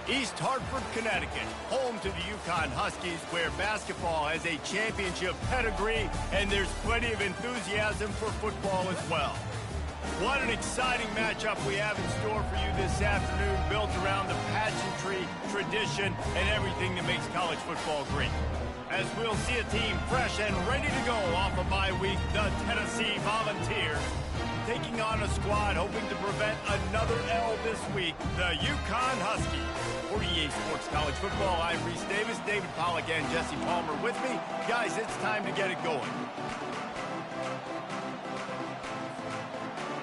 East Hartford, Connecticut, home to the UConn Huskies, where basketball has a championship pedigree and there's plenty of enthusiasm for football as well. What an exciting matchup we have in store for you this afternoon, built around the pageantry, tradition, and everything that makes college football great. As we'll see a team fresh and ready to go off a bye week, the Tennessee Volunteers, taking on a squad hoping to prevent another L this week, the UConn Huskies. For EA Sports College Football, I'm Reese Davis, David Pollack, and Jesse Palmer with me. Guys, it's time to get it going.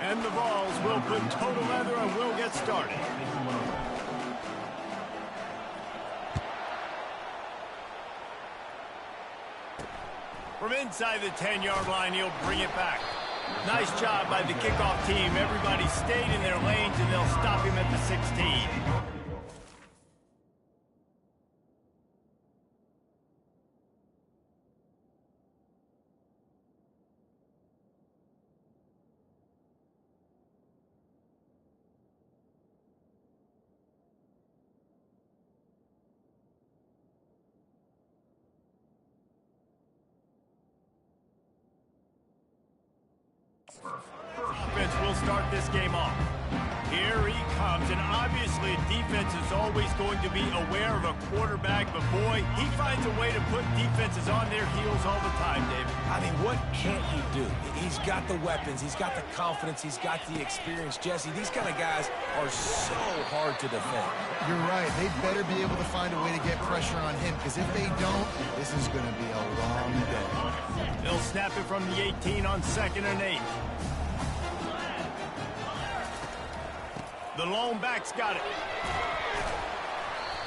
And the Vols will put toe to leather and we'll get started. From inside the 10-yard line, he'll bring it back. Nice job by the kickoff team. Everybody stayed in their lanes, and they'll stop him at the 16. Offense will start this game off. Here he comes, and obviously defense is always going to be aware of a quarterback, but boy, he finds a way to put defenses on their heels all the time, David. I mean, what can't he do? He's got the weapons, he's got the confidence, he's got the experience. Jesse, these kind of guys are so hard to defend. You're right. They better be able to find a way to get pressure on him, because if they don't, this is going to be a long day. They'll snap it from the 18 on 2nd and 8. The lone back's got it.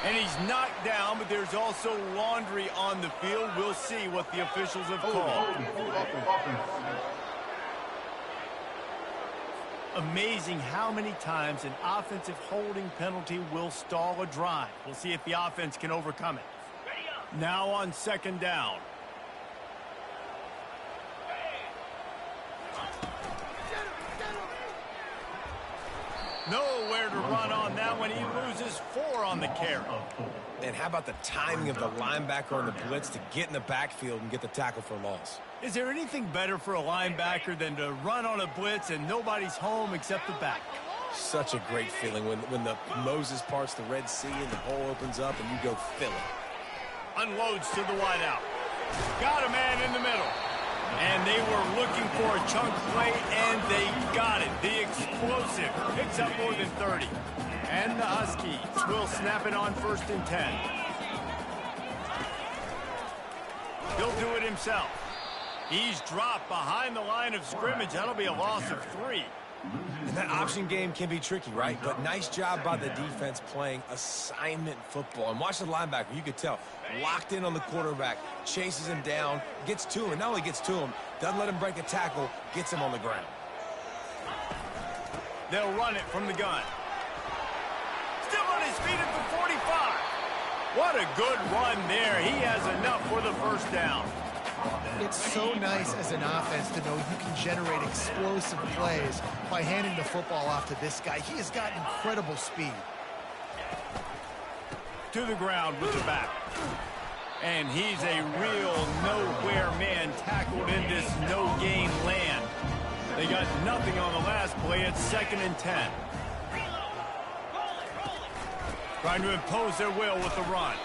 And he's knocked down, but there's also laundry on the field. We'll see what the officials have called. Amazing how many times an offensive holding penalty will stall a drive. We'll see if the offense can overcome it. Now on 2nd down. Nowhere to run on that one. He loses 4 on the carry. And how about the timing of the linebacker on the blitz to get in the backfield and get the tackle for loss? Is there anything better for a linebacker than to run on a blitz and nobody's home except the back? Such a great feeling when the Moses parts the Red Sea and the hole opens up and you go fill it. Unloads to the wideout. Got a man in the middle. And they were looking for a chunk play, and they got it. The explosive picks up more than 30. And the Huskies will snap it on 1st and 10. He'll do it himself. He's dropped behind the line of scrimmage. That'll be a loss of 3. And that option game can be tricky, right? But nice job by the defense playing assignment football. And watch the linebacker. You could tell. Locked in on the quarterback. Chases him down. Gets to him. And not only gets to him, doesn't let him break a tackle. Gets him on the ground. They'll run it from the gun. Still on his feet at the 45. What a good run there. He has enough for the 1st down. It's so nice as an offense to know you can generate explosive plays by handing the football off to this guy. He has got incredible speed. To the ground with the back. And he's a real nowhere man tackled in this no-gain land. They got nothing on the last play at 2nd and 10. Trying to impose their will with the run.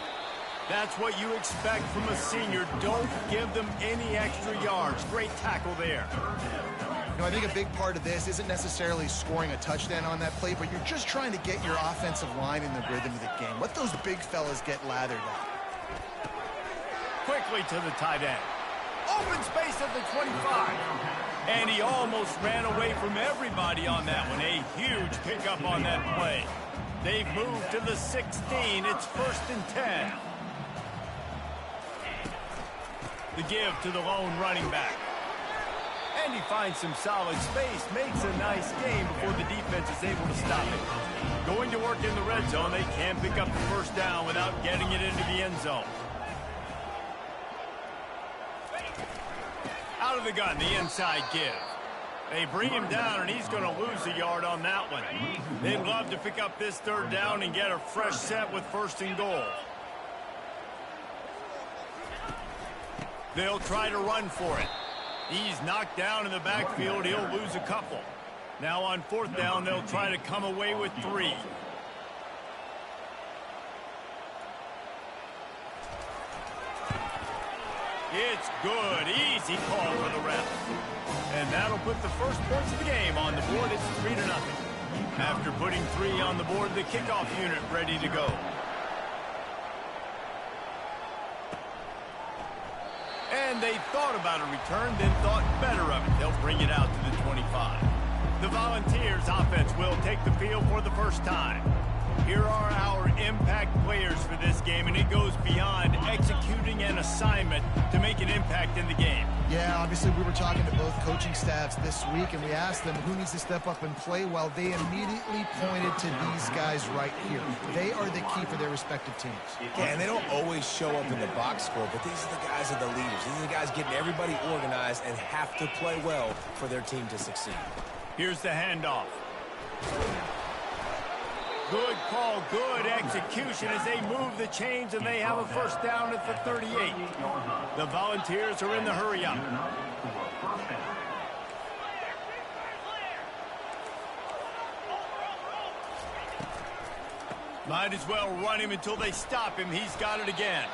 That's what you expect from a senior. Don't give them any extra yards. Great tackle there. You know, I think a big part of this isn't necessarily scoring a touchdown on that play, but you're just trying to get your offensive line in the rhythm of the game. Let those big fellas get lathered up. Quickly to the tight end. Open space at the 25. And he almost ran away from everybody on that one. A huge pickup on that play. They've moved to the 16. It's 1st and 10. The give to the lone running back. And he finds some solid space, makes a nice gain before the defense is able to stop it. Going to work in the red zone, they can't pick up the 1st down without getting it into the end zone. Out of the gun, the inside give. They bring him down, and he's going to lose a yard on that one. They'd love to pick up this third down and get a fresh set with 1st and goal. They'll try to run for it. He's knocked down in the backfield. He'll lose a couple. Now on 4th down, they'll try to come away with 3. It's good. Easy call for the ref. And that'll put the first points of the game on the board. It's 3-0. After putting 3 on the board, the kickoff unit ready to go. And they thought about a return, then thought better of it. They'll bring it out to the 25. The Volunteers offense will take the field for the first time. Here are our impact players for this game, and it goes beyond executing an assignment to make an impact in the game. Yeah, obviously we were talking to both coaching staffs this week, and we asked them who needs to step up and play well. They immediately pointed to these guys right here. They are the key for their respective teams. Yeah, and they don't always show up in the box score, but these are the guys that are the leaders. These are the guys getting everybody organized and have to play well for their team to succeed. Here's the handoff. Good call, good execution as they move the chains, and they have a first down at the 38. The Volunteers are in the hurry-up. Might as well run him until they stop him. He's got it again.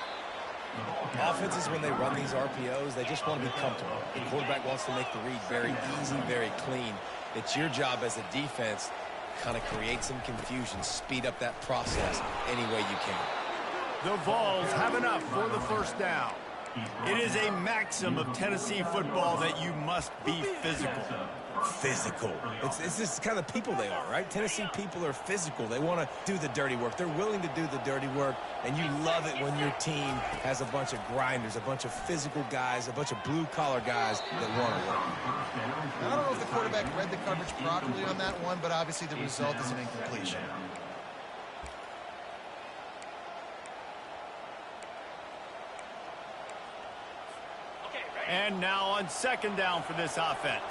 Offenses, when they run these RPOs, they just want to be comfortable. The quarterback wants to make the read very easy, very clean. It's your job as a defense kind of create some confusion, speed up that process any way you can. The Vols have enough for the first down. It is a maxim of Tennessee football that you must be physical. Physical. It's just kind of people they are, right? Tennessee people are physical. They want to do the dirty work. They're willing to do the dirty work, and you love it when your team has a bunch of grinders, a bunch of physical guys, a bunch of blue-collar guys that want to work. I don't know if the quarterback read the coverage properly on that one, but obviously the result is an incompletion. And now on 2nd down for this offense.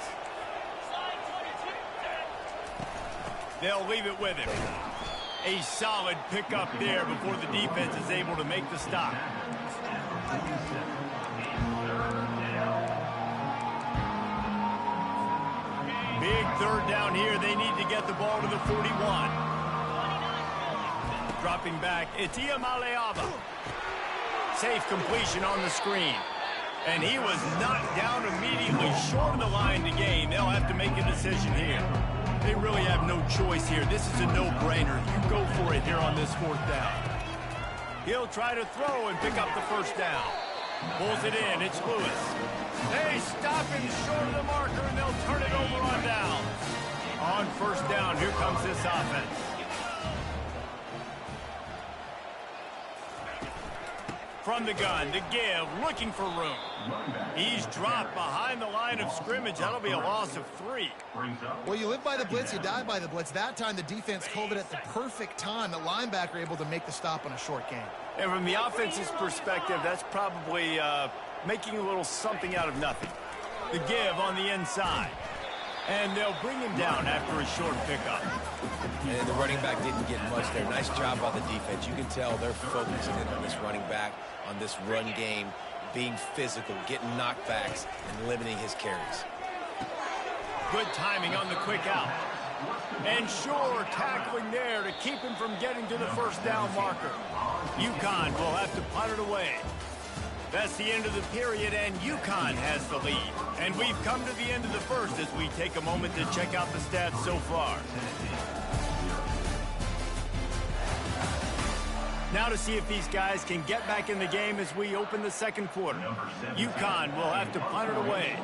They'll leave it with him. A solid pickup there before the defense is able to make the stop. Big 3rd down here. They need to get the ball to the 41. Dropping back, it's Iamaleava. Safe completion on the screen. And he was knocked down immediately short of the line to gain. They'll have to make a decision here. They really have no choice here. This is a no-brainer. You go for it here on this 4th down. He'll try to throw and pick up the first down. Pulls it in. It's Lewis. They stop him short of the marker, and they'll turn it over on down. On 1st down, here comes this offense. From the gun, to give, looking for room. He's dropped behind the line of scrimmage. That'll be a loss of 3. Well, you live by the blitz, you die by the blitz. That time the defense called it at the perfect time. The linebacker able to make the stop on a short gain. And from the offense's perspective, that's probably making a little something out of nothing. The give on the inside. And they'll bring him down after a short pickup. And the running back didn't get much there. Nice job by the defense. You can tell they're focused in on this running back, on this run game, being physical, getting knockbacks, and limiting his carries. Good timing on the quick out. And sure, tackling there to keep him from getting to the first down marker. UConn will have to punt it away. That's the end of the period, and UConn has the lead. And we've come to the end of the first as we take a moment to check out the stats so far. Now to see if these guys can get back in the game as we open the 2nd quarter. UConn will have to punt it away.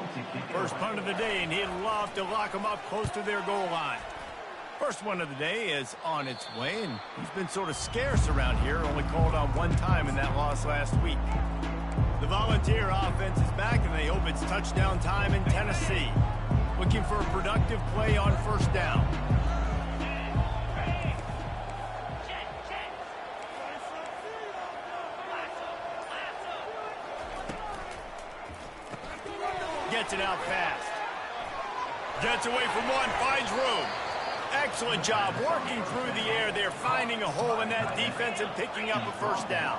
First punt of the day, and he'd love to lock them up close to their goal line. First one of the day is on its way, and he's been sort of scarce around here, only called on 1 time in that loss last week. The Volunteer offense is back, and they hope it's touchdown time in Tennessee. Looking for a productive play on 1st down. Gets it out fast. Gets away from one, finds room. Excellent job working through the air there, finding a hole in that defense and picking up a first down.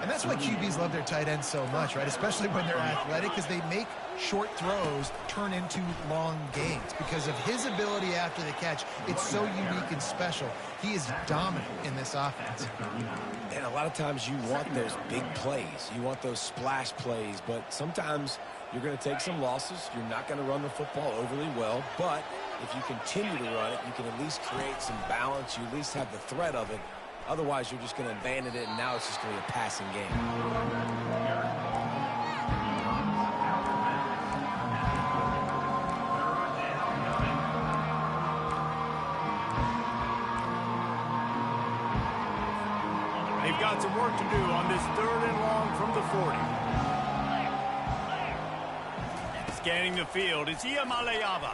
And that's why QBs love their tight ends so much, right? Especially when they're athletic, because they make short throws turn into long gains. Because of his ability after the catch, it's so unique and special. He is dominant in this offense. And a lot of times you want those big plays. You want those splash plays. But sometimes you're going to take some losses. You're not going to run the football overly well. But if you continue to run it, you can at least create some balance. You at least have the threat of it. Otherwise, you're just going to abandon it, and now it's just going to be a passing game. They've got some work to do on this 3rd and long from the 40. Scanning the field, it's Iamaleava.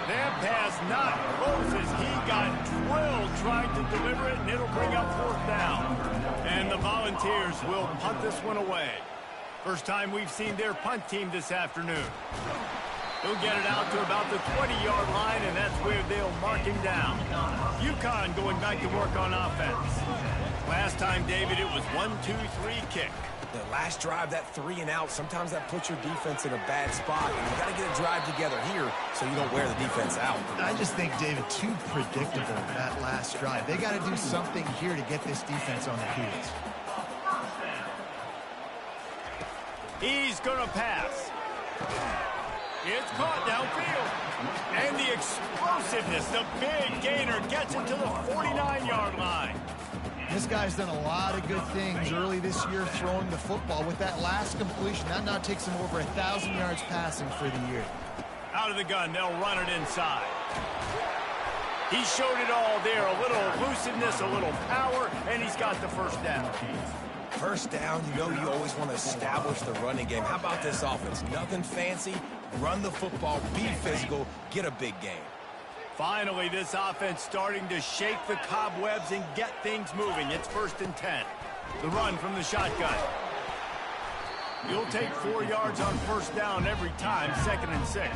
That pass not close as he got drilled trying to deliver it, and it'll bring up 4th down. And the Volunteers will punt this one away. First time we've seen their punt team this afternoon. They'll get it out to about the 20-yard line, and that's where they'll mark him down. UConn going back to work on offense. Last time, David, it was 1-2-3 kick. The last drive, that 3 and out, sometimes that puts your defense in a bad spot. And you got to get a drive together here so you don't wear the defense out. I just think, David, too predictable, that last drive. They got to do something here to get this defense on their heels. He's going to pass. It's caught downfield. And the explosiveness, the big gainer gets him to the 49-yard line. This guy's done a lot of good things early this year throwing the football. With that last completion, that now takes him over 1,000 yards passing for the year. Out of the gun, they'll run it inside. He showed it all there, a little elusiveness, a little power, and he's got the first down. First down, you know you always want to establish the running game. How about this offense? Nothing fancy. Run the football, be physical, get a big game. Finally, this offense starting to shake the cobwebs and get things moving. It's 1st and 10. The run from the shotgun. You'll take 4 yards on first down every time, 2nd and 6.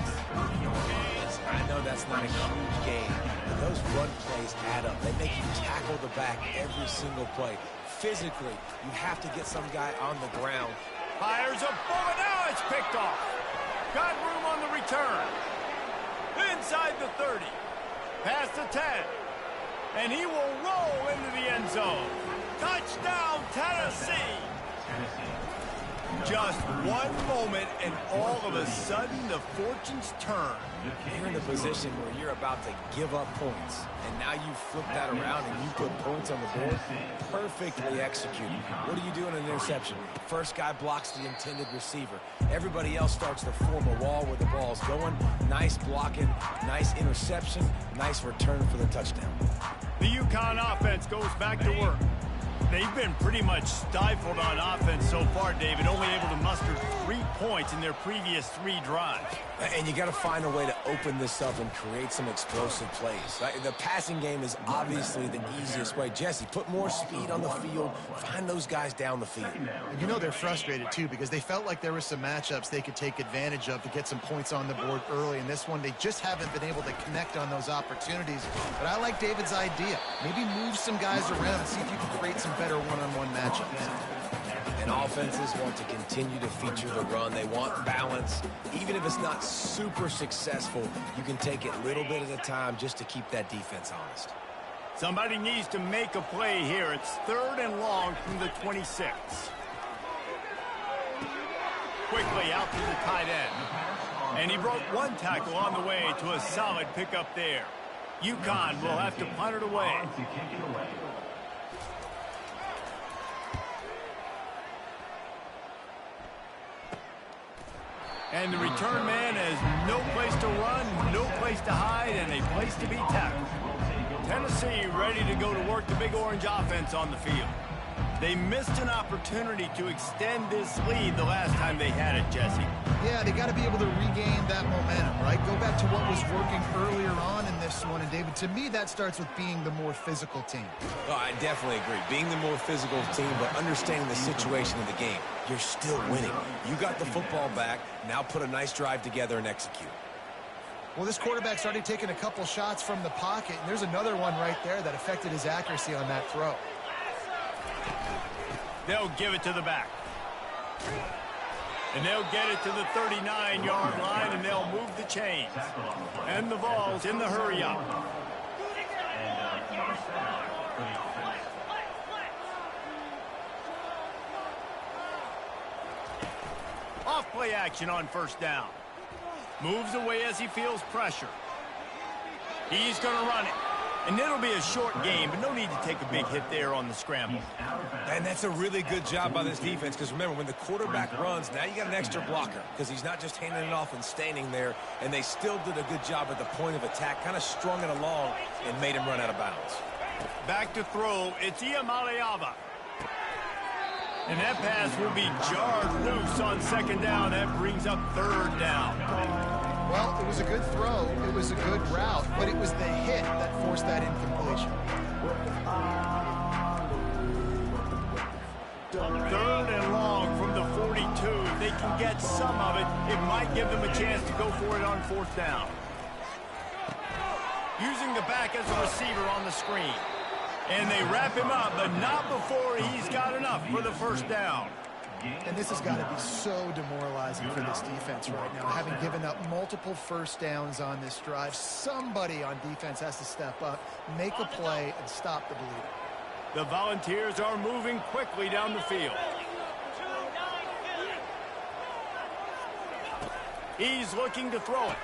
I know that's not a huge game, but those run plays add up. They make you tackle the back every single play. Physically, you have to get some guy on the ground. Fires a bullet. Now it's picked off. Got room on the return. Inside the 30. Past the 10. And he will roll into the end zone. Touchdown, Tennessee. Just one moment, and all of a sudden, the fortunes turn. You're in a position where you're about to give up points, and now you flip that around and you put points on the board. Perfectly executed. What do you do in an interception? First guy blocks the intended receiver. Everybody else starts to form a wall where the ball's going. Nice blocking, nice interception, nice return for the touchdown. The UConn offense goes back to work. They've been pretty much stifled on offense so far, David, only able to muster 3 points in their previous 3 drives. And you got to find a way to open this up and create some explosive plays. The passing game is obviously the easiest way. Jesse, put more speed on the field. Find those guys down the field. You know they're frustrated, too, because they felt like there were some matchups they could take advantage of to get some points on the board early. In this one, they just haven't been able to connect on those opportunities. But I like David's idea. Maybe move some guys around and see if you can create some better one-on-one matchups. And offenses want to continue to feature the run. They want balance. Even if it's not super successful, you can take it little bit at a time just to keep that defense honest. Somebody needs to make a play here. It's 3rd and long from the 26. Quickly out to the tight end. And he broke 1 tackle on the way to a solid pickup there. UConn will have to punt it away. And the return man has no place to run, no place to hide, and a place to be tackled. Tennessee ready to go to work the Big Orange offense on the field. They missed an opportunity to extend this lead the last time they had it, Jesse. Yeah, they got to be able to regain that momentum, right? Go back to what was working earlier on in this this one. And, David, to me, that starts with being the more physical team. Oh, I definitely agree. Being the more physical team, but understanding the situation of the game. You're still winning. You got the football back. Now put a nice drive together and execute. Well, this quarterback started taking a couple shots from the pocket, and there's another one right there that affected his accuracy on that throw. They'll give it to the back. And they'll get it to the 39-yard line, and they'll move the chains. And the Vols in the hurry-up. Off-play action on first down. Moves away as he feels pressure. He's going to run it. And it'll be a short game, but no need to take a big hit there on the scramble. And that's a really good job by this defense, because remember, when the quarterback runs, now you got an extra blocker, because he's not just handing it off and standing there, and they still did a good job at the point of attack, kind of strung it along and made him run out of bounds. Back to throw, it's Iamaleava. And that pass will be jarred loose on second down. That brings up third down. Well, it was a good throw. It was a good route, but it was the hit that forced that incompletion. Third and long from the 42. If they can get some of it, it might give them a chance to go for it on fourth down. Using the back as a receiver on the screen. And they wrap him up, but not before he's got enough for the first down. And this has got to be so demoralizing for this defense right now. Having given up multiple first downs on this drive, somebody on defense has to step up, make a play, and stop the bleeding. The Volunteers are moving quickly down the field. He's looking to throw it.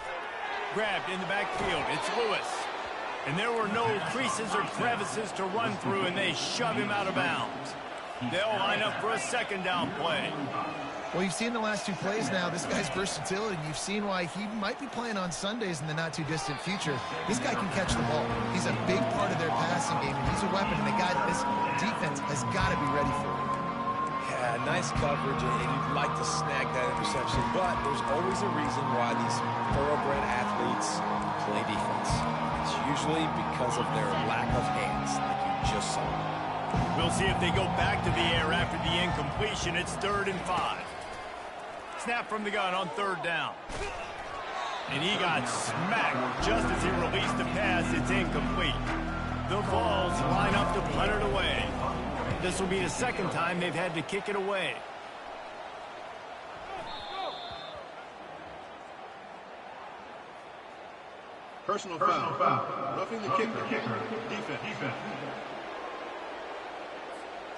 Grabbed in the backfield. It's Lewis. And there were no creases or crevices to run through, and they shove him out of bounds. They'll line up for a second down play. Well, you've seen the last two plays now. This guy's versatility. You've seen why he might be playing on Sundays in the not-too-distant future. This guy can catch the ball. He's a big part of their passing game, and he's a weapon and a guy that this defense has got to be ready for. Yeah, nice coverage, and you'd like to snag that interception, but there's always a reason why these thoroughbred athletes play defense. It's usually because of their lack of hands, like you just saw. We'll see if they go back to the air after the incompletion. It's 3rd and 5. Snap from the gun on third down. And he got smacked just as he released the pass. It's incomplete. The Vols line up to punt it away. This will be the second time they've had to kick it away. Personal foul. Roughing the kicker. Defense.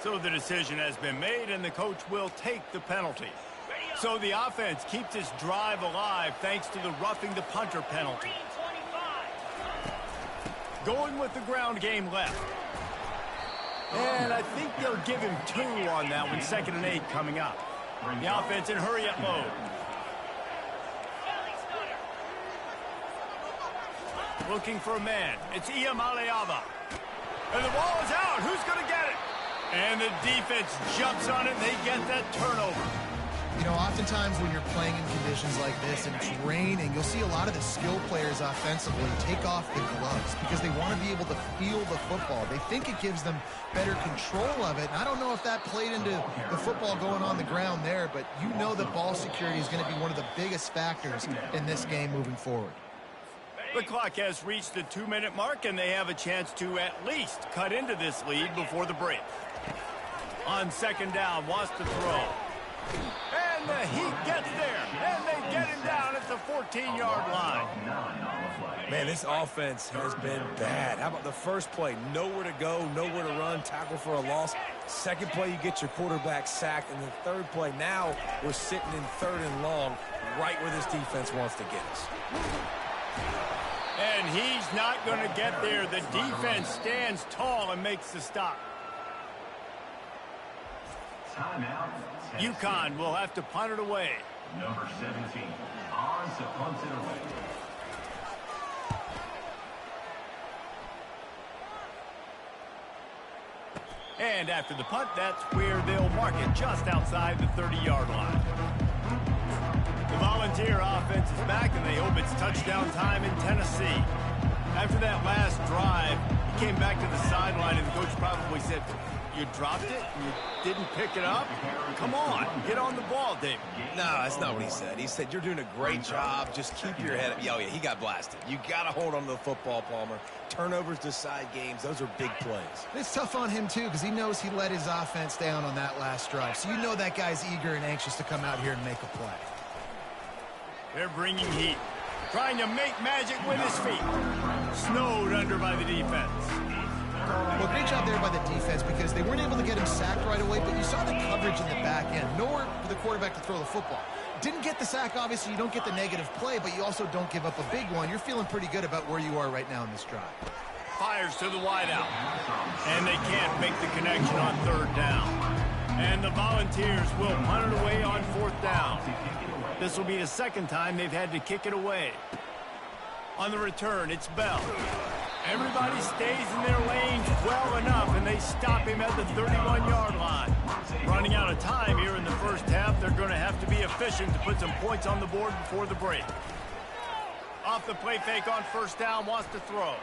So the decision has been made, and the coach will take the penalty. So the offense keeps its drive alive thanks to the roughing the punter penalty. Going with the ground game left. And I think they'll give him 2 on that one. 2nd and 8 coming up. The offense in hurry-up mode. Looking for a man. It's Iamaleava. And the ball is out. Who's going to get it? And the defense jumps on it, and they get that turnover. You know, oftentimes when you're playing in conditions like this and it's raining, you'll see a lot of the skill players offensively take off the gloves because they want to be able to feel the football. They think it gives them better control of it. And I don't know if that played into the football going on the ground there, but you know that ball security is going to be one of the biggest factors in this game moving forward. The clock has reached the 2-minute mark, and they have a chance to at least cut into this lead before the break. On second down, wants to throw. And the Heat gets there, and they get him down at the 14-yard line. Man, this offense has been bad. How about the first play? Nowhere to go, nowhere to run, tackle for a loss. Second play, you get your quarterback sacked. And the third play, now we're sitting in 3rd and long, right where this defense wants to get us. And he's not going to get there. The defense stands tall and makes the stop. UConn will have to punt it away. Number 17, on to punt it away. And after the punt, that's where they'll mark it, just outside the 30-yard line. The Volunteer offense is back, and they hope it's touchdown time in Tennessee. After that last drive, he came back to the sideline, and the coach probably said, you dropped it? You didn't pick it up? Come on, get on the ball, David. No, that's not what he said. He said, you're doing a great job. Just keep your head up. Oh, yeah, he got blasted. You got to hold on to the football, Palmer. Turnovers decide games. Those are big plays. It's tough on him, too, because he knows he let his offense down on that last drive. So you know that guy's eager and anxious to come out here and make a play. They're bringing heat. Trying to make magic with his feet. Snowed under by the defense. Well, great job there by the defense because they weren't able to get him sacked right away, but you saw the coverage in the back end. Nowhere for the quarterback to throw the football. Didn't get the sack, obviously. You don't get the negative play, but you also don't give up a big one. You're feeling pretty good about where you are right now in this drive. Fires to the wideout. And they can't make the connection on third down. And the Volunteers will punt it away on fourth down. This will be the second time they've had to kick it away. On the return, it's Bell. Everybody stays in their lanes well enough, and they stop him at the 31-yard line. Running out of time here in the first half, they're going to have to be efficient to put some points on the board before the break. Off the play fake on first down, wants to throw.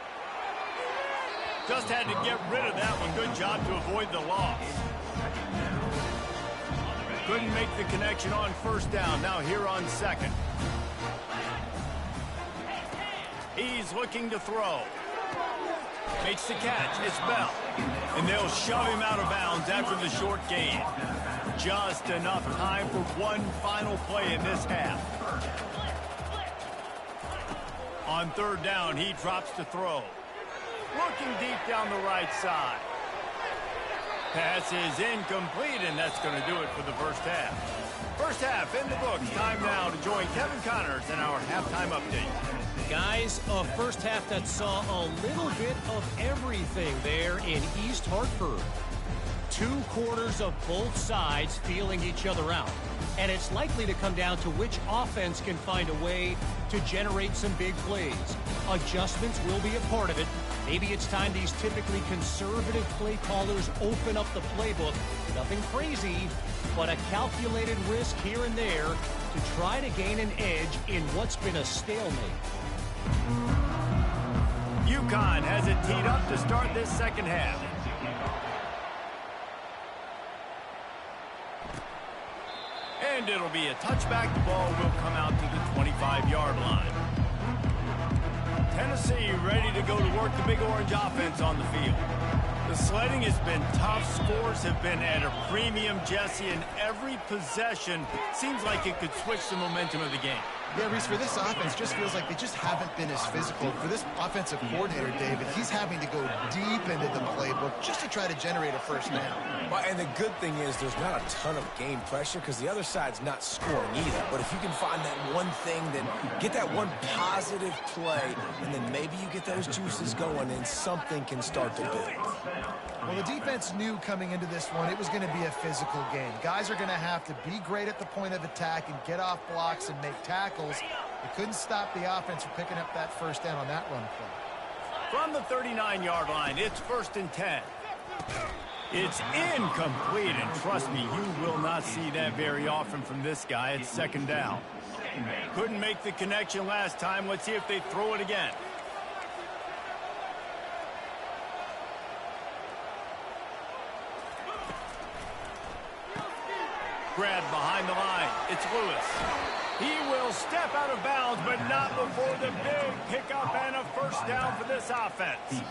Just had to get rid of that one. Good job to avoid the loss. Couldn't make the connection on first down. Now here on second. He's looking to throw. Makes the catch. It's Bell. And they'll shove him out of bounds after the short gain. Just enough time for one final play in this half. On third down, he drops to throw. Looking deep down the right side. Pass is incomplete, and that's going to do it for the first half. First half in the books. Time now to join Kevin Connors in our halftime update. Guys, a first half that saw a little bit of everything there in East Hartford. 2 quarters of both sides feeling each other out. And it's likely to come down to which offense can find a way to generate some big plays. Adjustments will be a part of it. Maybe it's time these typically conservative play callers open up the playbook. Nothing crazy, but a calculated risk here and there to try to gain an edge in what's been a stalemate. UConn has it teed up to start this second half. And it'll be a touchback. The ball will come out to the 25-yard line. Tennessee ready to go to work the Big Orange offense on the field. The sledding has been tough. Scores have been at a premium, Jesse, and every possession seems like it could switch the momentum of the game. Yeah, Reese, for this offense, just feels like they just haven't been as physical. For this offensive coordinator, David, he's having to go deep into the playbook just to try to generate a first down. Well, and the good thing is there's not a ton of game pressure because the other side's not scoring either. But if you can find that one thing, then get that one positive play, and then maybe you get those juices going and something can start to build. Well, the defense knew coming into this one it was going to be a physical game. Guys are going to have to be great at the point of attack and get off blocks and make tackles. They couldn't stop the offense from picking up that first down on that run play. From the 39-yard line, it's 1st and 10. It's incomplete, and trust me, you will not see that very often from this guy. It's 2nd down. Couldn't make the connection last time. Let's see if they throw it again. Grabbed behind the line. It's Lewis. He will step out of bounds, but not before the big pickup and a first down for this offense.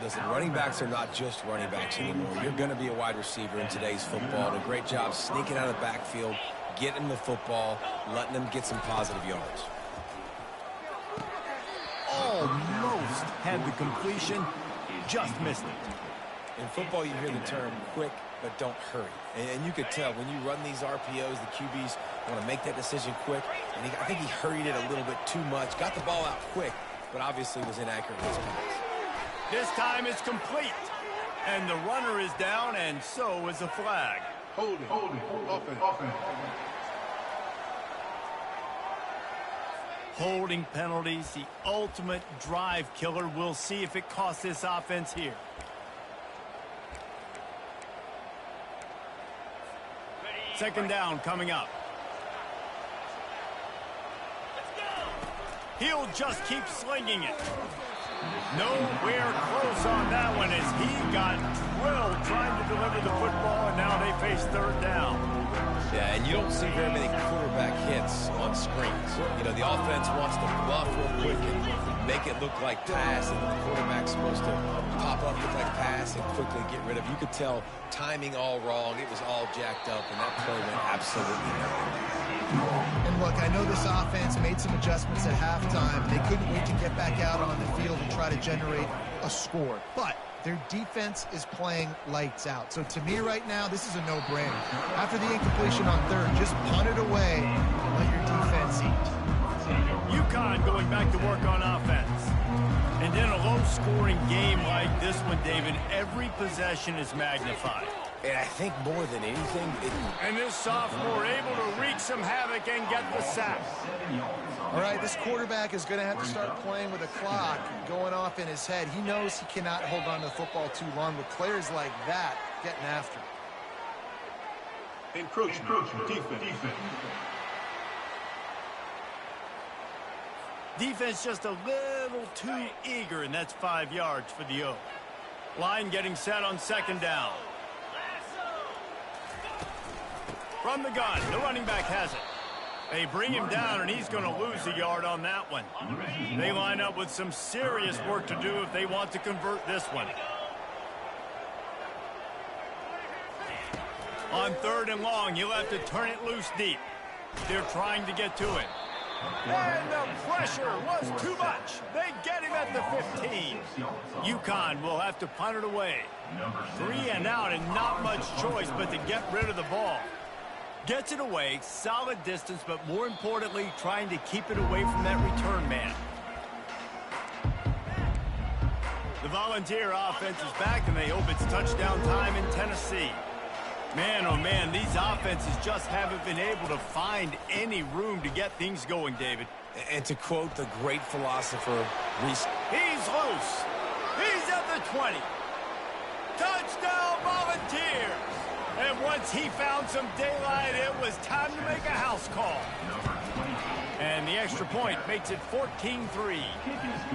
Listen, running backs are not just running backs anymore. You're going to be a wide receiver in today's football. Did a great job sneaking out of the backfield, getting the football, letting them get some positive yards. Almost had the completion, just missed it. In football, you hear the term quick, but don't hurry. And you could tell when you run these RPOs, the QBs want to make that decision quick. And I think he hurried it a little bit too much. Got the ball out quick, but obviously was inaccurate with his pass. This time it's complete. And the runner is down, and so is a flag. Holding. Offense. Holding penalties, the ultimate drive killer. We'll see if it costs this offense here. Second down coming up. He'll just keep slinging it. Nowhere close on that one as he got drilled trying to deliver the football, and now they face third down. Yeah, and you don't see very many quarterback hits on screens. You know, the offense wants to bluff real quick and make it look like pass, and the quarterback's supposed to pop up, look like pass, and quickly get rid of it. You could tell timing all wrong. It was all jacked up, and that play went absolutely nowhere. And look, I know this offense made some adjustments at halftime. They couldn't wait to get back out on the field and try to generate a score. But their defense is playing lights out. So to me right now, this is a no-brainer. After the incompletion on third, just punt it away and let your defense eat. UConn going back to work on offense. And in a low-scoring game like this one, David, every possession is magnified. And I think more than anything, And this sophomore able to wreak some havoc and get the sack. All right, this quarterback is going to have to start playing with a clock going off in his head. He knows he cannot hold on to the football too long with players like that getting after him. Encroachment. Defense. Defense just a little too eager, and that's 5 yards for the Oak. Line getting set on second down. From the gun, the running back has it. They bring him down, and he's going to lose a yard on that one. They line up with some serious work to do if they want to convert this one. On third and long, you'll have to turn it loose deep. They're trying to get to it. And the pressure was too much. They get him at the 15. UConn will have to punt it away. 3 and out, and not much choice but to get rid of the ball. Gets it away, solid distance, but more importantly, trying to keep it away from that return man. The Volunteer offense is back, and they hope it's touchdown time in Tennessee. Man, oh man, these offenses just haven't been able to find any room to get things going, David. and to quote the great philosopher, Reese, he's loose. He's at the 20. Touchdown Volunteers. And once he found some daylight, it was time to make a house call. And the extra point makes it 14-3.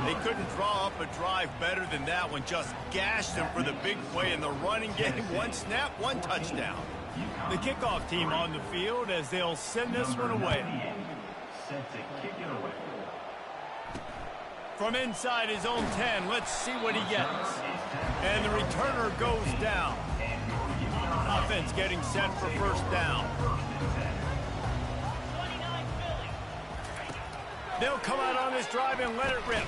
They couldn't draw up a drive better than that one. Just gashed them for the big play in the running game. One snap, one touchdown. The kickoff team on the field as they'll send this one away. From inside his own 10, let's see what he gets. And the returner goes down. Offense getting set for first down. They'll come out on this drive and let it rip.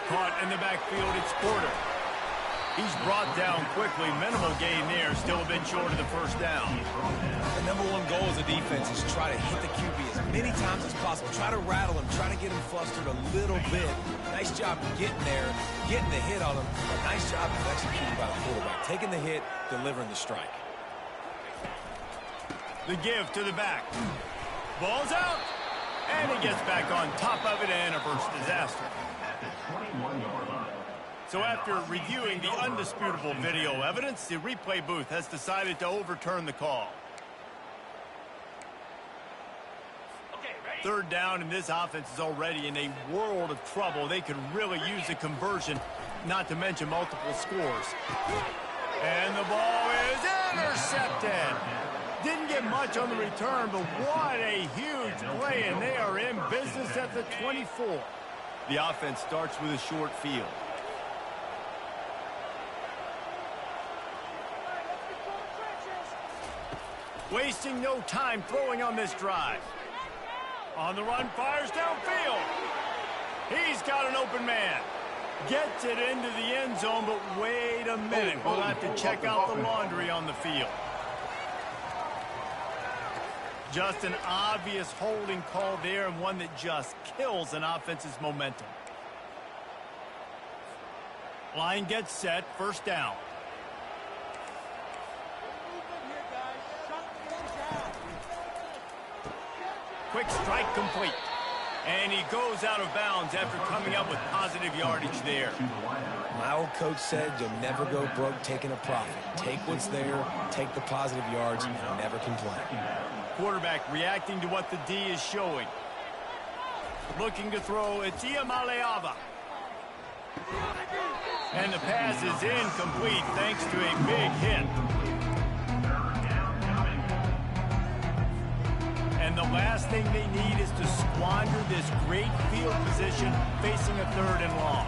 Caught in the backfield, it's Porter. He's brought down quickly. Minimal gain there, still a bit short of the first down. The number one goal as a defense is try to hit the QB as many times as possible. Try to rattle him, try to get him flustered a little bit. Nice job getting there, getting the hit on him. But nice job of executing by the quarterback. Taking the hit, delivering the strike. The give to the back. Ball's out. And he gets back on top of it, and a burst disaster. So after reviewing the undisputable video evidence, the replay booth has decided to overturn the call. Third down, and this offense is already in a world of trouble. They could really use a conversion, not to mention multiple scores. And the ball is intercepted. Didn't get much on the return, but what a huge play, and they are in business at the 24. The offense starts with a short field. Wasting no time throwing on this drive. On the run, fires downfield. He's got an open man. Gets it into the end zone, but wait a minute. We'll have to check out the laundry on the field. Just an obvious holding call there, and one that just kills an offense's momentum. Line gets set, first down. Quick strike complete. And he goes out of bounds after coming up with positive yardage there. My old coach said you'll never go broke taking a profit. Take what's there, take the positive yards, and never complain. Quarterback reacting to what the D is showing. Looking to throw, it's Iamaleava. And the pass is incomplete thanks to a big hit. And the last thing they need is to squander this great field position facing a 3rd and long.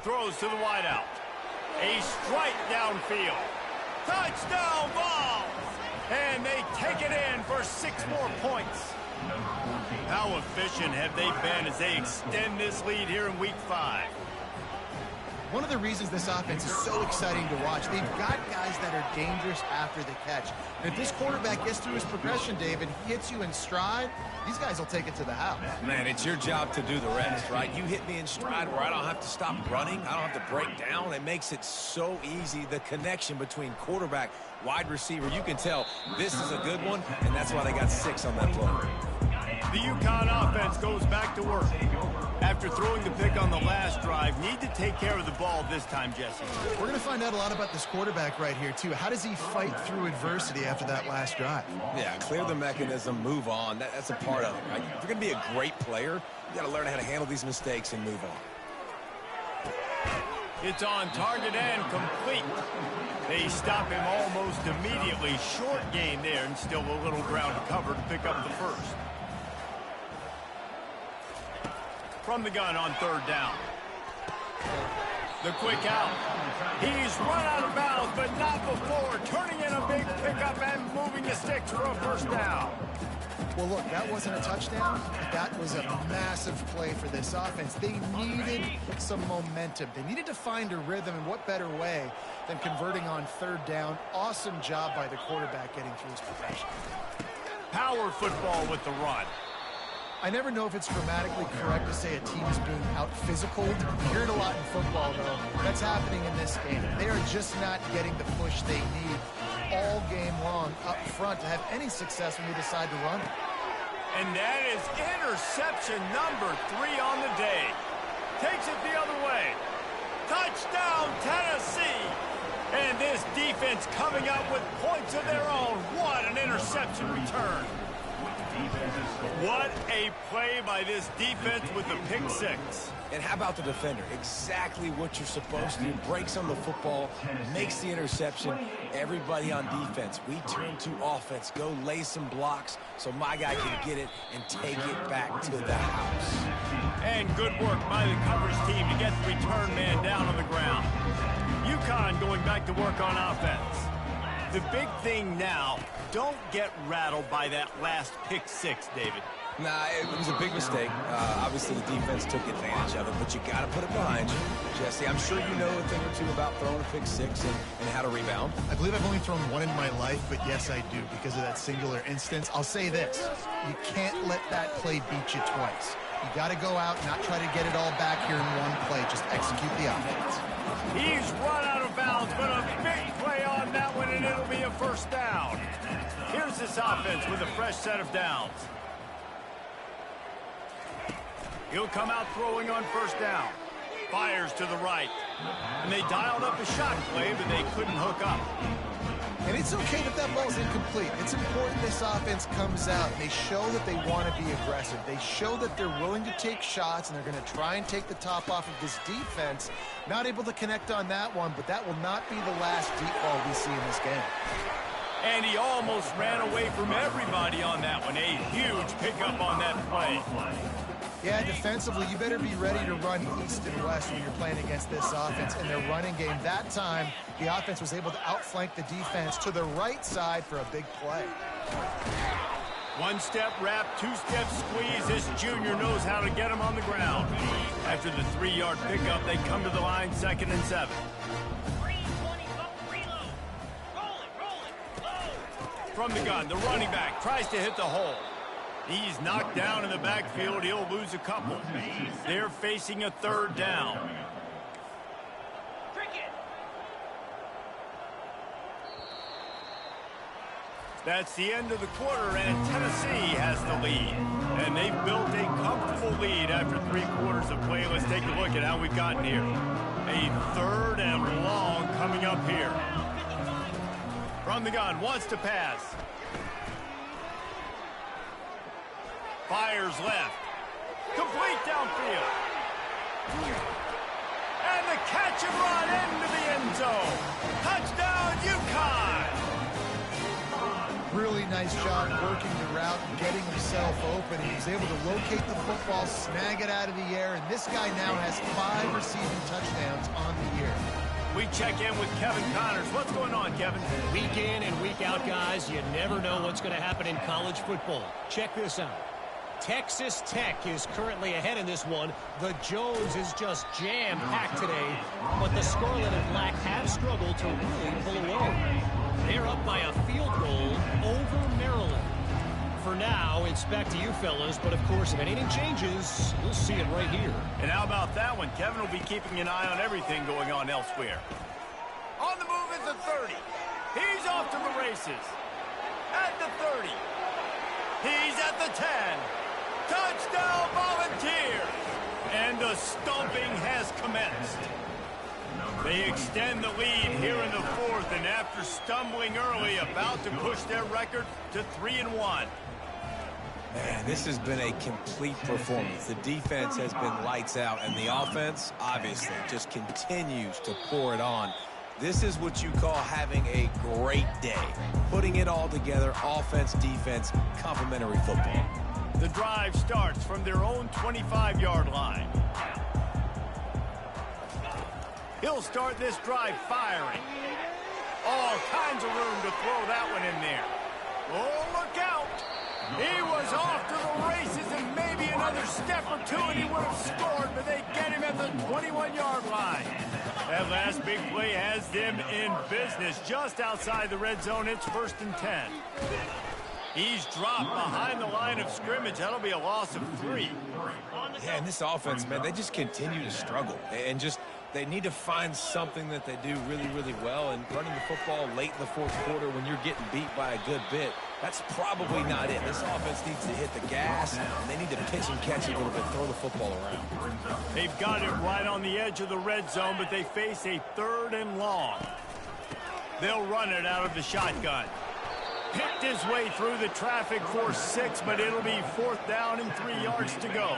Throws to the wideout. A strike downfield. Touchdown ball! And they take it in for 6 more points. How efficient have they been as they extend this lead here in Week 5? One of the reasons this offense is so exciting to watch, they've got guys that are dangerous after the catch. And if this quarterback gets through his progression, David, he hits you in stride, these guys will take it to the house. Man, it's your job to do the rest, right? You hit me in stride where I don't have to stop running. I don't have to break down. It makes it so easy, the connection between quarterback, wide receiver. You can tell this is a good one, and that's why they got 6 on that play. The UConn offense goes back to work. After throwing the pick on the last drive, need to take care of the ball this time, Jesse. We're going to find out a lot about this quarterback right here, too. How does he fight through adversity after that last drive? Yeah, clear the mechanism, move on. That's a part of it, right? If you're going to be a great player, you got to learn how to handle these mistakes and move on. It's on target and complete. They stop him almost immediately. Short gain there and still a little ground to cover to pick up the first. From the gun on 3rd down. The quick out. He's run out of bounds, but not before. Turning in a big pickup and moving the sticks for a 1st down. Well, look, that wasn't a touchdown, but that was a massive play for this offense. They needed some momentum. They needed to find a rhythm, and what better way than converting on 3rd down. Awesome job by the quarterback getting through his progression. Power football with the run. I never know if it's grammatically correct to say a team is being out-physicaled. You hear it a lot in football, though. That's happening in this game. They are just not getting the push they need all game long up front to have any success when they decide to run it. And that is interception number 3 on the day. Takes it the other way. Touchdown, Tennessee! And this defense coming up with points of their own. What an interception return. What a play by this defense with the pick 6. And how about the defender? Exactly what you're supposed to do. Breaks on the football, makes the interception. Everybody on defense, we turn to offense. Go lay some blocks so my guy can get it and take it back to the house. And good work by the coverage team to get the return man down on the ground. UConn going back to work on offense. The big thing now, don't get rattled by that last pick 6, David. Nah, it was a big mistake. Obviously, the defense took advantage of it, but you got to put it behind you. Jesse, I'm sure you know a thing or two about throwing a pick 6 and how to rebound. I believe I've only thrown one in my life, but yes, I do because of that singular instance. I'll say this. You can't let that play beat you twice. You got to go out, not try to get it all back here in one play. Just execute the offense. He's run out of bounds, but a big play on that one, and it'll be a 1st down. Here's this offense with a fresh set of downs. He'll come out throwing on 1st down. Fires to the right. And they dialed up a shot play, but they couldn't hook up. And it's okay that that ball's incomplete. It's important this offense comes out. They show that they want to be aggressive. They show that they're willing to take shots, and they're going to try and take the top off of this defense. Not able to connect on that one, but that will not be the last deep ball we see in this game. And he almost ran away from everybody on that one. A huge pickup on that play. Yeah, defensively, you better be ready to run east and west when you're playing against this offense in their running game. That time, the offense was able to outflank the defense to the right side for a big play. 1-step wrap, 2-step squeeze. This junior knows how to get him on the ground. After the 3-yard pickup, they come to the line 2nd and 7. From the gun, the running back tries to hit the hole. He's knocked down in the backfield. He'll lose a couple. They're facing a 3rd down. That's the end of the quarter, and Tennessee has the lead. And they've built a comfortable lead after 3 quarters of play. Let's take a look at how we've gotten here. A 3rd and long coming up here. From the gun, wants to pass. Fires left. Complete downfield. And the catch and run into the end zone. Touchdown, UConn! Really nice job working the route and getting himself open. He was able to locate the football, snag it out of the air, and this guy now has 5 receiving touchdowns on the year. We check in with Kevin Connors. What's going on, Kevin? Week in and week out, guys, you never know what's going to happen in college football. Check this out. Texas Tech is currently ahead in this one. The Jones is just jam-packed today, but the Scarlet and Black have struggled to really pull away. They're up by a field goal over Maryland. For now, it's back to you fellas, but of course, if anything changes, you'll see it right here. And how about that one? Kevin will be keeping an eye on everything going on elsewhere. On the move at the 30. He's off to the races. At the 30. He's at the 10. Touchdown, Volunteers! And the stomping has commenced. They extend the lead here in the 4th, and after stumbling early, about to push their record to 3-1. Man, this has been a complete performance. The defense has been lights out, and the offense, obviously, just continues to pour it on. This is what you call having a great day. Putting it all together, offense, defense, complementary football. The drive starts from their own 25-yard line. He'll start this drive firing. All kinds of room to throw that one in there. Oh, look out! He was off to the races, and maybe another step or two and he would have scored, but they get him at the 21-yard line. That last big play has them in business just outside the red zone. It's 1st and 10. He's dropped behind the line of scrimmage. That'll be a loss of 3. Yeah, and this offense, man, they just continue to struggle. And just, they need to find something that they do really, really well. And running the football late in the 4th quarter when you're getting beat by a good bit, that's probably not it. This offense needs to hit the gas, and they need to pitch and catch a little bit, throw the football around. They've got it right on the edge of the red zone, but they face a 3rd and long. They'll run it out of the shotgun. Picked his way through the traffic for 6, but it'll be 4th down and 3 yards to go.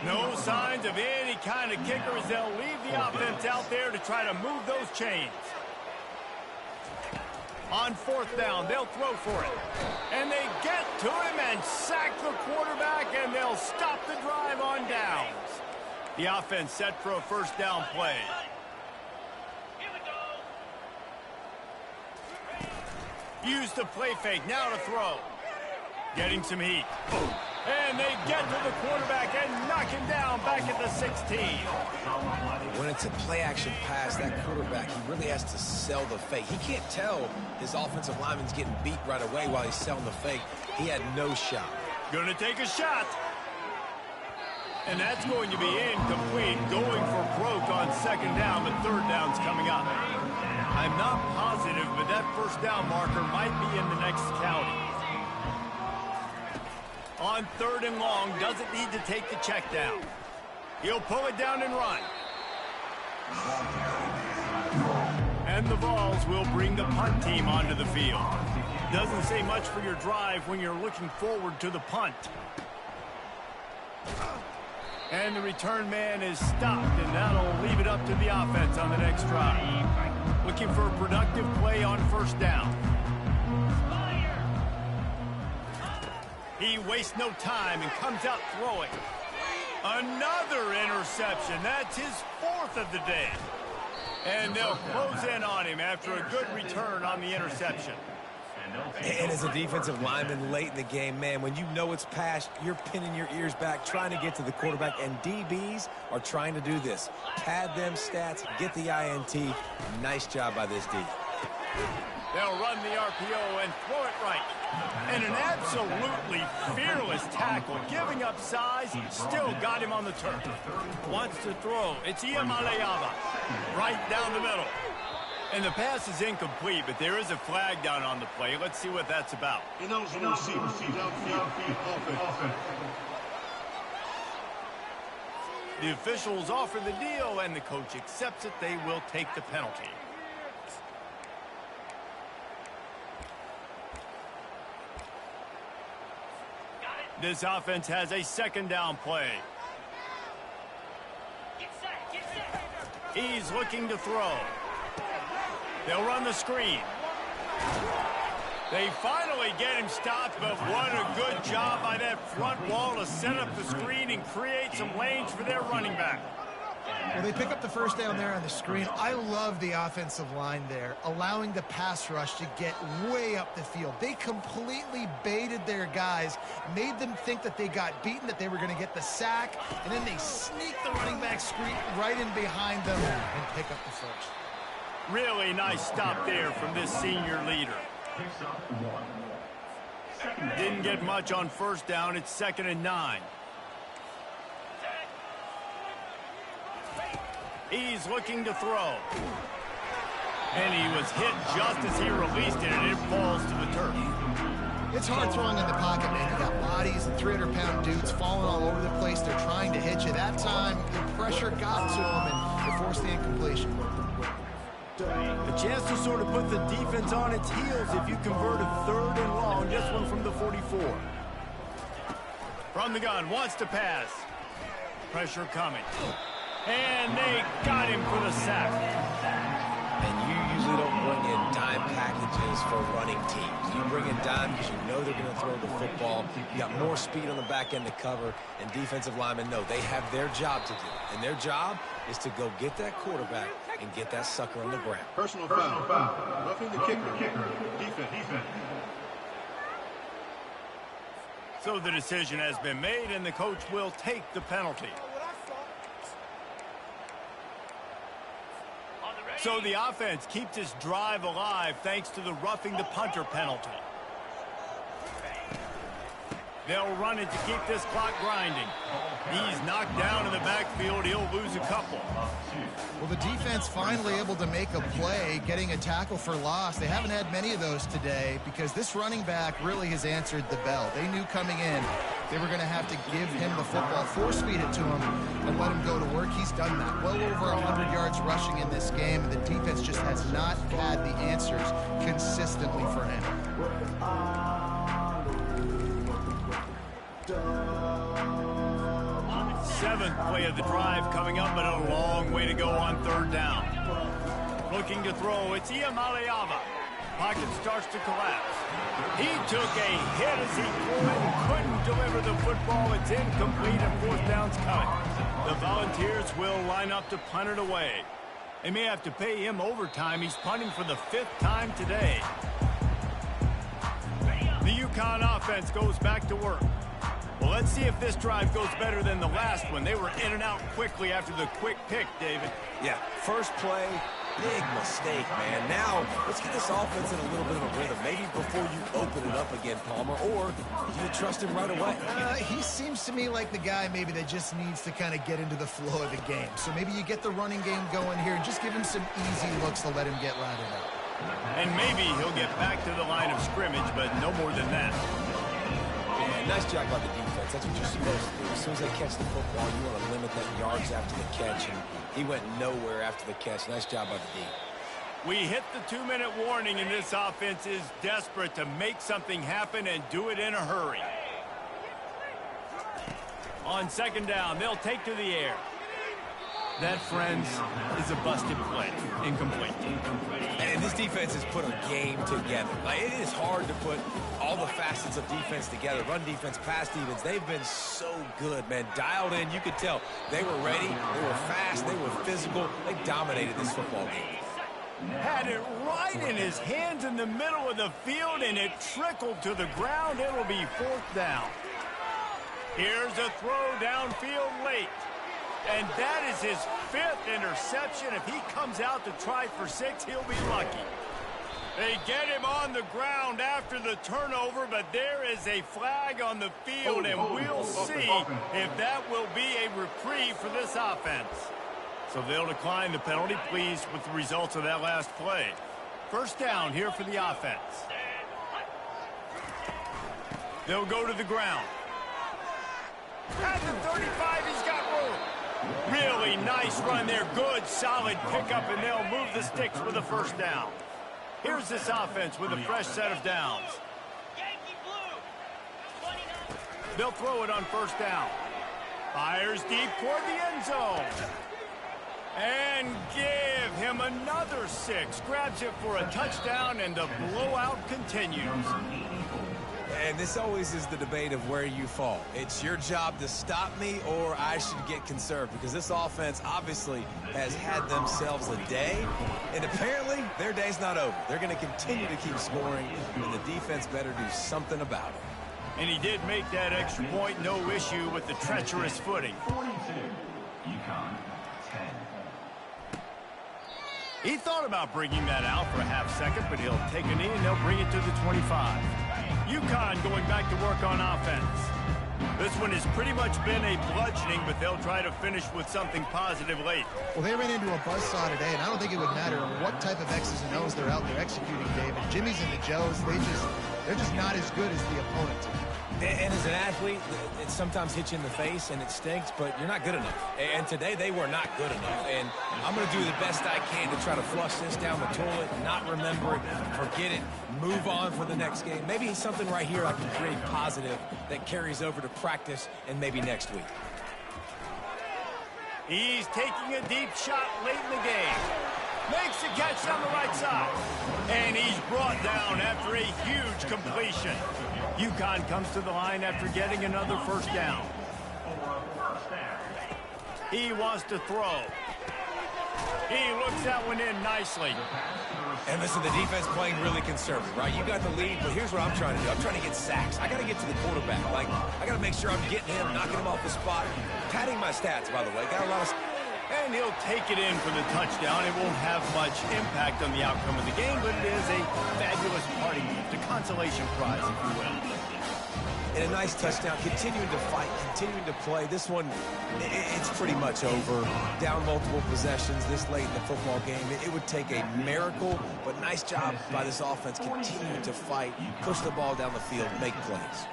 No signs of any kind of kicker as they'll leave the offense out there to try to move those chains. On 4th down, they'll throw for it. And they get to him and sack the quarterback, and they'll stop the drive on downs. The offense set for a 1st down play. Use the play fake, now to throw. Getting some heat. And they get to the quarterback and knock him down back at the 16. When it's a play-action pass, that quarterback, he really has to sell the fake. He can't tell his offensive lineman's getting beat right away while he's selling the fake. He had no shot. Gonna take a shot. And that's going to be incomplete. Going for broke on 2nd down, but 3rd down's coming up. I'm not positive, but that 1st down marker might be in the next county. On 3rd and long, doesn't need to take the check down. He'll pull it down and run. And the Vols will bring the punt team onto the field. Doesn't say much for your drive when you're looking forward to the punt. And the return man is stopped, and that'll leave it up to the offense on the next drive. Looking for a productive play on 1st down. He wastes no time and comes out throwing. Another interception. That's his 4th of the day. And they'll close in on him after a good return on the interception. And as a defensive lineman late in the game, man, when you know it's passed, you're pinning your ears back, trying to get to the quarterback, and DBs are trying to do this. Pad them stats, get the INT. Nice job by this D. They'll run the RPO and throw it right. And an absolutely fearless tackle, giving up size, still got him on the turf. Wants to throw. It's Iamaleava. Right down the middle. And the pass is incomplete, but there is a flag down on the play. Let's see what that's about. Ineligible receiver, downfield, offense. The officials offer the deal, and the coach accepts it. They will take the penalty. This offense has a 2nd down play. He's looking to throw. They'll run the screen. They finally get him stopped, but what a good job by that front wall to set up the screen and create some lanes for their running back. Well, they pick up the first down there on the screen. I love the offensive line there, allowing the pass rush to get way up the field. They completely baited their guys, made them think that they got beaten, that they were going to get the sack, and then they sneak the running back screen right in behind them and pick up the first. Really nice stop there from this senior leader. Didn't get much on first down. It's 2nd and 9. He's looking to throw. And he was hit just as he released it, and it falls to the turf. It's hard throwing in the pocket, man. You got bodies and 300-pound dudes falling all over the place. They're trying to hit you. That time, the pressure got to them, and it forced the incompletion. A chance to sort of put the defense on its heels if you convert a 3rd and long. This one from the 44. From the gun, wants to pass. Pressure coming. And they got him for the sack. And you usually don't bring in dime packages for running teams. You bring in dime because you know they're going to throw the football. You got more speed on the back end to cover, and defensive linemen know they have their job to do. And their job is to go get that quarterback and get that sucker on the ground. Personal foul. Roughing the kicker. Defense. So the decision has been made, and the coach will take the penalty. So the offense keeps this drive alive thanks to the roughing the punter penalty. They'll run it to keep this clock grinding. He's knocked down in the backfield. He'll lose a couple. Well, the defense finally able to make a play, getting a tackle for loss. They haven't had many of those today because this running back really has answered the bell. They knew coming in they were going to have to give him the football, force feed it to him, and let him go to work. He's done that. Well over 100 yards rushing in this game, and the defense just has not had the answers consistently for him. Seventh play of the drive coming up, but a long way to go on 3rd down. Looking to throw, it's Iamaleava. Pocket starts to collapse. He took a hit as he couldn't deliver the football. It's incomplete, and 4th down's coming. The Volunteers will line up to punt it away. They may have to pay him overtime. He's punting for the 5th time today. The UConn offense goes back to work. Well, let's see if this drive goes better than the last one. They were in and out quickly after the quick pick, David. Yeah, first play, big mistake, man. Now, let's get this offense in a little bit of a rhythm. Maybe before you open it up again, Palmer, or do you trust him right away? He seems to me like the guy maybe that just needs to kind of get into the flow of the game. So maybe you get the running game going here and just give him some easy looks to let him get routed up. And maybe he'll get back to the line of scrimmage, but no more than that. Yeah, nice job by the defense. That's what you're supposed to do. As soon as they catch the football, you want to limit that yards after the catch, and he went nowhere after the catch. Nice job by the D. We hit the 2-minute warning, and this offense is desperate to make something happen and do it in a hurry. On 2nd down, they'll take to the air. That, friends, is a busted play. Incomplete. And this defense has put a game together. Like, it is hard to put all the facets of defense together. Run defense, pass defense. They've been so good, man. Dialed in. You could tell they were ready. They were fast. They were physical. They dominated this football game. Had it right in his hands in the middle of the field, and it trickled to the ground. It'll be 4th down. Here's a throw downfield late. And that is his 5th interception. If he comes out to try for 6, he'll be lucky. They get him on the ground after the turnover, but there is a flag on the field, and we'll see if that will be a reprieve for this offense. So they'll decline the penalty, pleased with the results of that last play. 1st down here for the offense. They'll go to the ground. At the 35, he's got room. Really nice run there. Good, solid pickup, and they'll move the sticks with a 1st down. Here's this offense with a fresh set of downs. They'll throw it on 1st down. Fires deep toward the end zone. And give him another 6. Grabs it for a touchdown, and the blowout continues. And this always is the debate of where you fall. It's your job to stop me, or I should get conserved, because this offense obviously has had themselves a day, and apparently their day's not over. They're going to continue to keep scoring, and the defense better do something about it. And he did make that extra point, no issue with the treacherous footing. 42, UConn 10. He thought about bringing that out for a half second, but he'll take a knee and they'll bring it to the 25. UConn going back to work on offense. This one has pretty much been a bludgeoning, but they'll try to finish with something positive late. Well, they ran into a buzzsaw today, and I don't think it would matter what type of X's and O's they're out there executing, David. Jimmy's and the Joes, they're just not as good as the opponent. And as an athlete, it sometimes hits you in the face and it stinks, but you're not good enough. And today they were not good enough. And I'm going to do the best I can to try to flush this down the toilet, not remember it, forget it, move on for the next game. Maybe something right here I can create positive that carries over to practice and maybe next week. He's taking a deep shot late in the game. Makes the catch on the right side. And he's brought down after a huge completion. UConn comes to the line after getting another first down. He wants to throw. He looks that one in nicely. And listen, the defense playing really conservative, right? You got the lead, but here's what I'm trying to do. I'm trying to get sacks. I got to get to the quarterback. Like, I got to make sure I'm getting him, knocking him off the spot. Padding my stats, by the way. Got a lot of... And he'll take it in for the touchdown. It won't have much impact on the outcome of the game, but it is a fabulous parting gift, a consolation prize, if you will. And a nice touchdown, continuing to fight, continuing to play. This one, it's pretty much over. Down multiple possessions this late in the football game. It would take a miracle, but nice job by this offense continuing to fight, push the ball down the field, make plays.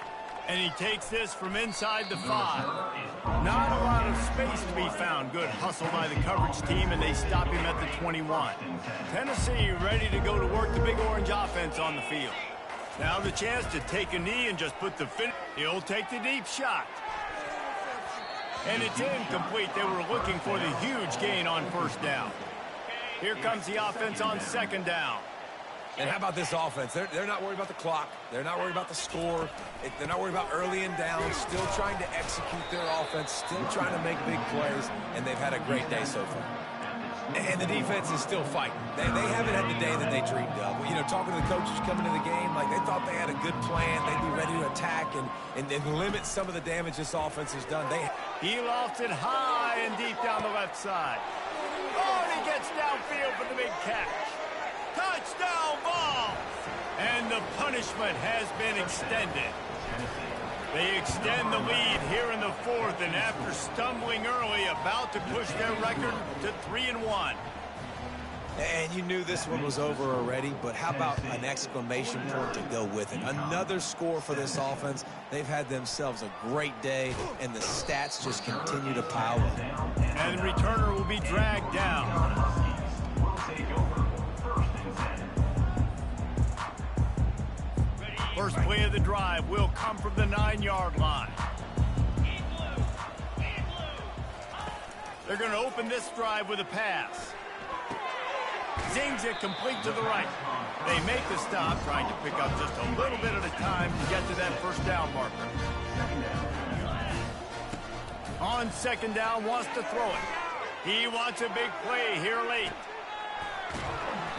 And he takes this from inside the 5. Not a lot of space to be found. Good hustle by the coverage team, and they stop him at the 21. Tennessee ready to go to work the Big Orange offense on the field. Now the chance to take a knee and just put the fin. He'll take the deep shot. And it's incomplete. They were looking for the huge gain on first down. Here comes the offense on second down. And how about this offense? They're not worried about the clock. They're not worried about the score. They're not worried about early and down. Still trying to execute their offense. Still trying to make big plays. And they've had a great day so far. And the defense is still fighting. They haven't had the day that they dreamed of. You know, talking to the coaches coming to the game, like they thought they had a good plan. They'd be ready to attack and limit some of the damage this offense has done. He lofts it high and deep down the left side. Oh, and he gets downfield for the big catch. Touchdown ball! And the punishment has been extended. They extend the lead here in the 4th, and after stumbling early, about to push their record to 3-1. And you knew this one was over already, but how about an exclamation point to go with it? Another score for this offense. They've had themselves a great day, and the stats just continue to pile up. And the returner will be dragged down. First play of the drive will come from the 9-yard line. They're going to open this drive with a pass. Zings it complete to the right. They make the stop, trying to pick up just a little bit at a time to get to that first down marker. On second down, wants to throw it. He wants a big play here late.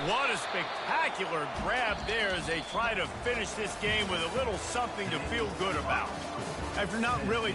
What a spectacular grab there as they try to finish this game with a little something to feel good about. After not really